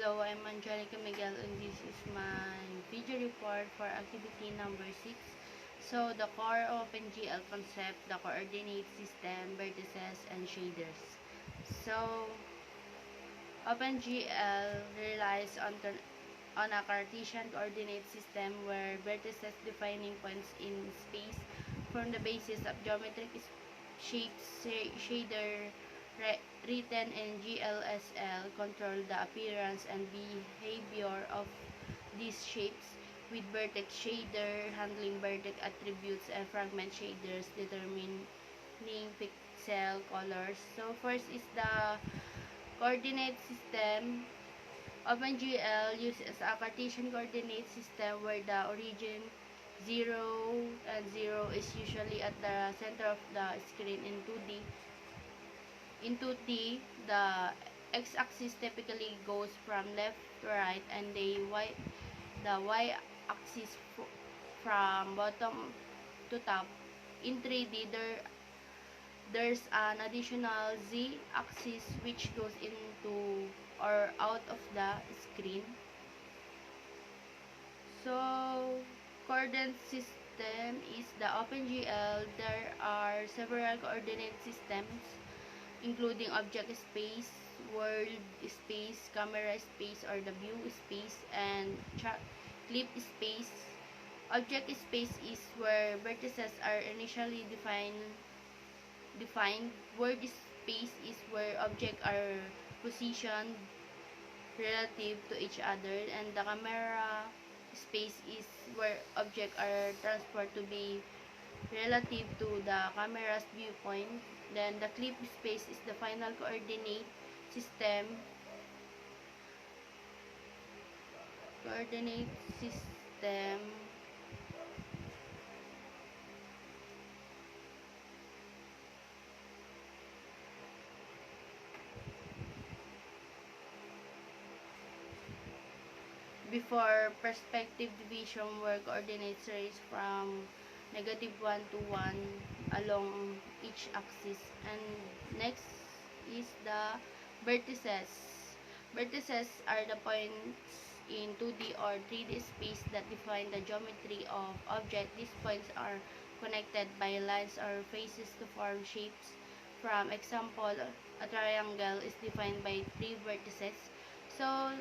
Hello, I'm Angelica Miguel and this is my video report for activity number 6. So, the core of OpenGL concept, the coordinate system, vertices, and shaders. So, OpenGL relies on a Cartesian coordinate system where vertices defining points in space form the basis of geometric shapes, shader written in GLSL control the appearance and behavior of these shapes, with vertex shader handling vertex attributes and fragment shaders determining pixel colors. So first is the coordinate system. OpenGL uses a Cartesian coordinate system where the origin 0 and 0 is usually at the center of the screen in 2D. In 2D, the x-axis typically goes from left to right and the y-axis from bottom to top. In 3D, there's an additional z-axis which goes into or out of the screen. So, coordinate system is the OpenGL. There are several coordinate systems including object space, world space, camera space or the view space, and clip space. Object space is where vertices are initially defined. World space is where objects are positioned relative to each other, and the camera space is where objects are transferred to be relative to the camera's viewpoint. Then the clip space is the final coordinate system. Coordinate system before perspective division where coordinates range from -1 to 1 along each axis. And next is the vertices. Vertices are the points in 2D or 3D space that define the geometry of object. These points are connected by lines or faces to form shapes. From example, a triangle is defined by 3 vertices. So,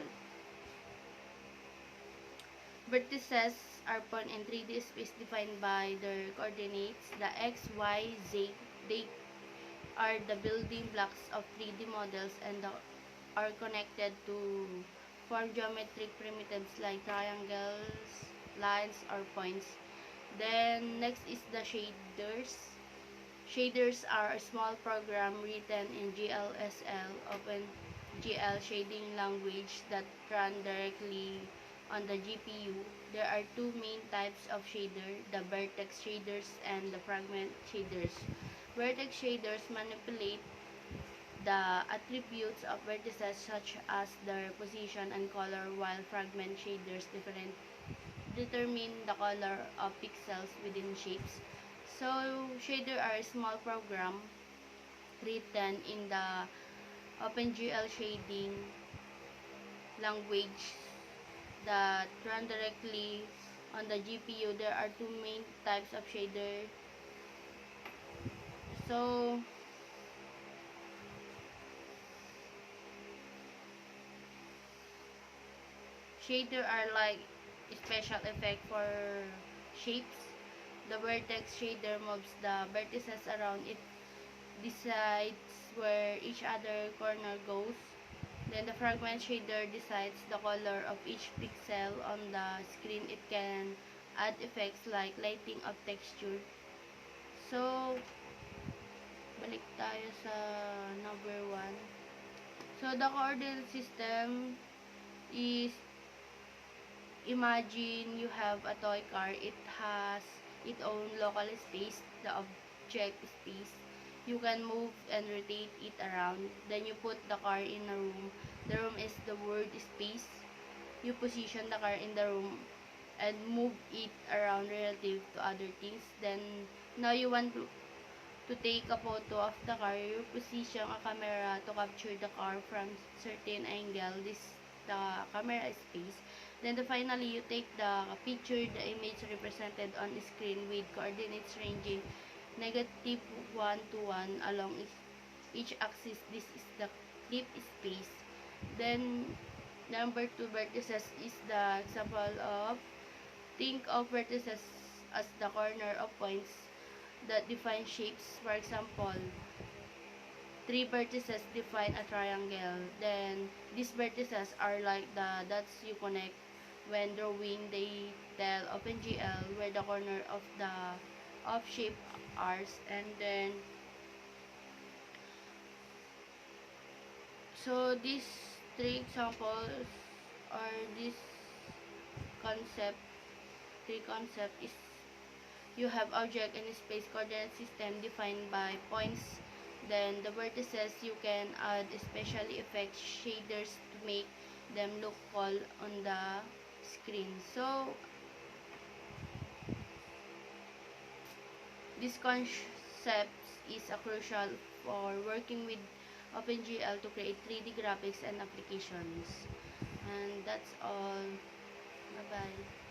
vertices are point in 3D space defined by their coordinates. The x, y, z, they are the building blocks of 3D models and are connected to form geometric primitives like triangles, lines, or points. Then, next is the shaders. Shaders are a small program written in GLSL, OpenGL shading language that run directly on the GPU. There are two main types of shader, the vertex shaders and the fragment shaders. Vertex shaders manipulate the attributes of vertices such as their position and color, while fragment shaders determine the color of pixels within shapes. So, shader are a small program written in the OpenGL shading language that run directly on the GPU. There are two main types of shader. So, shader are like special effect for shapes. The vertex shader moves the vertices around it, decides where each other corner goes. Then the fragment shader decides the color of each pixel on the screen. It can add effects like lighting of texture. So, balik tayo sa number 1. So, the coordinate system is, imagine you have a toy car. It has its own local space, the object space. You can move and rotate it around. Then you put the car in a room. The room is the world space. You position the car in the room and move it around relative to other things. Then, now you want to take a photo of the car. You position a camera to capture the car from certain angle. This the camera space. Then finally, you take the picture, the image represented on screen with coordinates ranging negative 1 to 1 along each axis. This is the clip space. Then number 2 vertices is the example of, think of vertices as the corner of points that define shapes. For example, 3 vertices define a triangle. Then these vertices are like the dots you connect when drawing. They tell OpenGL where the corner of the shape are. And then so these 3 examples or this concept, 3 concept is, you have object in a space coordinate system defined by points. Then the vertices, you can add special effects, shaders, to make them look cool on the screen. So this concept is a crucial for working with OpenGL to create 3D graphics and applications. And that's all. Bye bye.